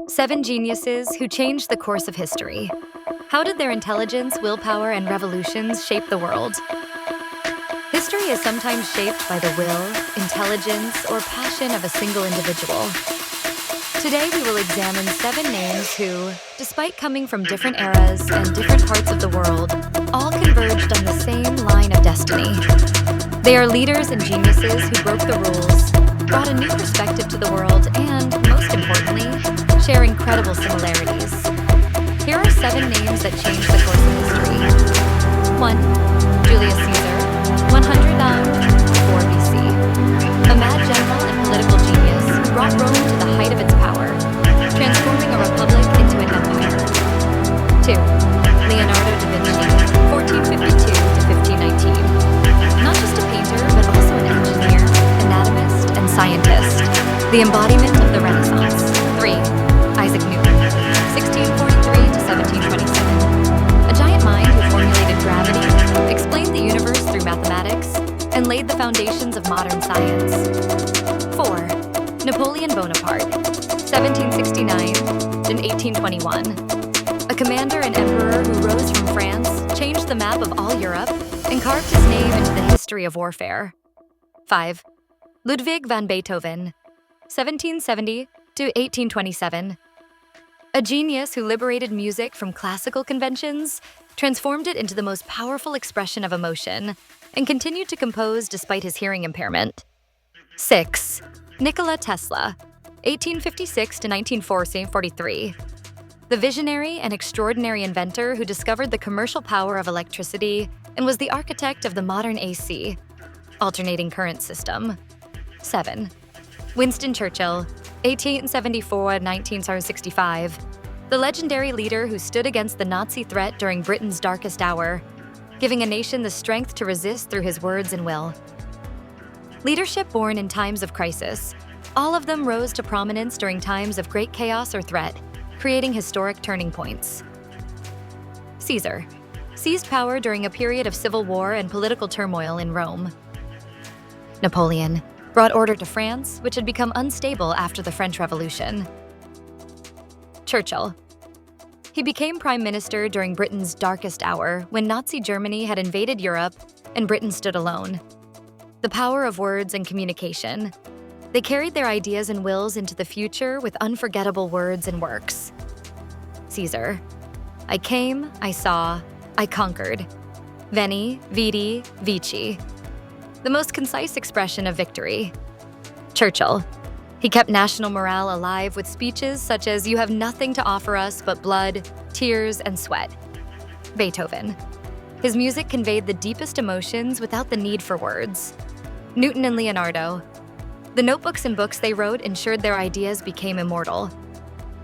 7 geniuses who changed the course of history. How did their intelligence, willpower, and revolutions shape the world? History is sometimes shaped by the will, intelligence, or passion of a single individual. Today, we will examine 7 names who, despite coming from different eras and different parts of the world, all converged on the same line of destiny. They are leaders and geniuses who broke the rules, brought a new perspective to the world, and, most importantly, share incredible similarities. Here are 7 names that changed the course of history. 1. Julius Caesar, 104 BC. A mad general and political genius who brought Rome to the height of its power, transforming a republic into an empire. 2. Leonardo da Vinci, 1452 to 1519. Not just a painter, but also an engineer, anatomist, and scientist, the embodiment of the Renaissance. 3. Isaac Newton, 1643 to 1727. A giant mind who formulated gravity, explained the universe through mathematics, and laid the foundations of modern science. 4. Napoleon Bonaparte, 1769 to 1821. A commander and emperor who rose from France, changed the map of all Europe, and carved his name into the history of warfare. 5. Ludwig van Beethoven, 1770 to 1827. A genius who liberated music from classical conventions, transformed it into the most powerful expression of emotion, and continued to compose despite his hearing impairment. 6. Nikola Tesla, 1856 to 1943. The visionary and extraordinary inventor who discovered the commercial power of electricity and was the architect of the modern AC, alternating current system. 7. Winston Churchill, 1874 to 1965. The legendary leader who stood against the Nazi threat during Britain's darkest hour, giving a nation the strength to resist through his words and will. Leadership born in times of crisis. All of them rose to prominence during times of great chaos or threat, creating historic turning points. Caesar seized power during a period of civil war and political turmoil in Rome. Napoleon brought order to France, which had become unstable after the French Revolution. Churchill. He became prime minister during Britain's darkest hour when Nazi Germany had invaded Europe and Britain stood alone. The power of words and communication. They carried their ideas and wills into the future with unforgettable words and works. Caesar. I came, I saw, I conquered. Veni, vidi, vici. The most concise expression of victory. Churchill. He kept national morale alive with speeches such as, "You have nothing to offer us but blood, tears, and sweat." Beethoven. His music conveyed the deepest emotions without the need for words. Newton and Leonardo. The notebooks and books they wrote ensured their ideas became immortal.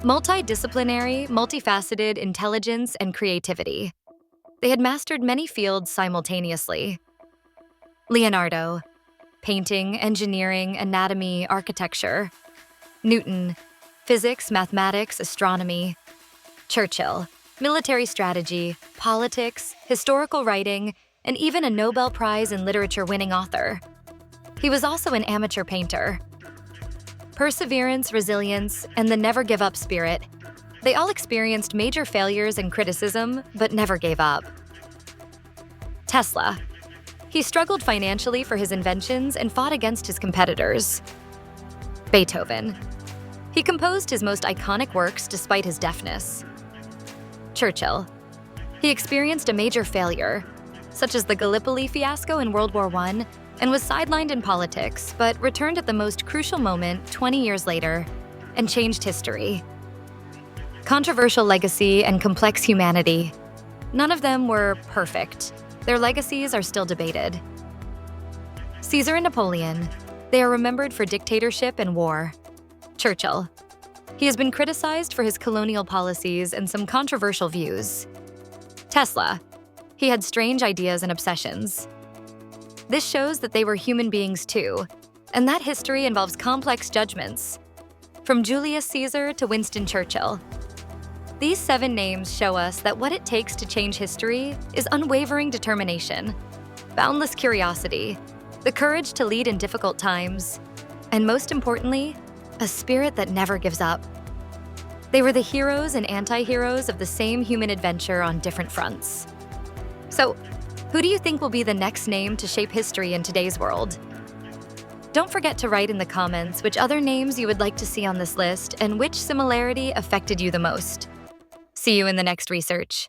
Multidisciplinary, multifaceted intelligence and creativity. They had mastered many fields simultaneously. Leonardo. Painting, engineering, anatomy, architecture. Newton. Physics, mathematics, astronomy. Churchill. Military strategy, politics, historical writing, and even a Nobel Prize in Literature winning author. He was also an amateur painter. Perseverance, resilience, and the never give up spirit. They all experienced major failures and criticism, but never gave up. Tesla. He struggled financially for his inventions and fought against his competitors. Beethoven. He composed his most iconic works despite his deafness. Churchill. He experienced a major failure, such as the Gallipoli fiasco in World War I, and was sidelined in politics, but returned at the most crucial moment 20 years later and changed history. Controversial legacy and complex humanity. None of them were perfect. Their legacies are still debated. Caesar and Napoleon. They are remembered for dictatorship and war. Churchill. He has been criticized for his colonial policies and some controversial views. Tesla. He had strange ideas and obsessions. This shows that they were human beings too, and that history involves complex judgments. From Julius Caesar to Winston Churchill. These 7 names show us that what it takes to change history is unwavering determination, boundless curiosity, the courage to lead in difficult times, and most importantly, a spirit that never gives up. They were the heroes and anti-heroes of the same human adventure on different fronts. So, who do you think will be the next name to shape history in today's world? Don't forget to write in the comments which other names you would like to see on this list and which similarity affected you the most. See you in the next research.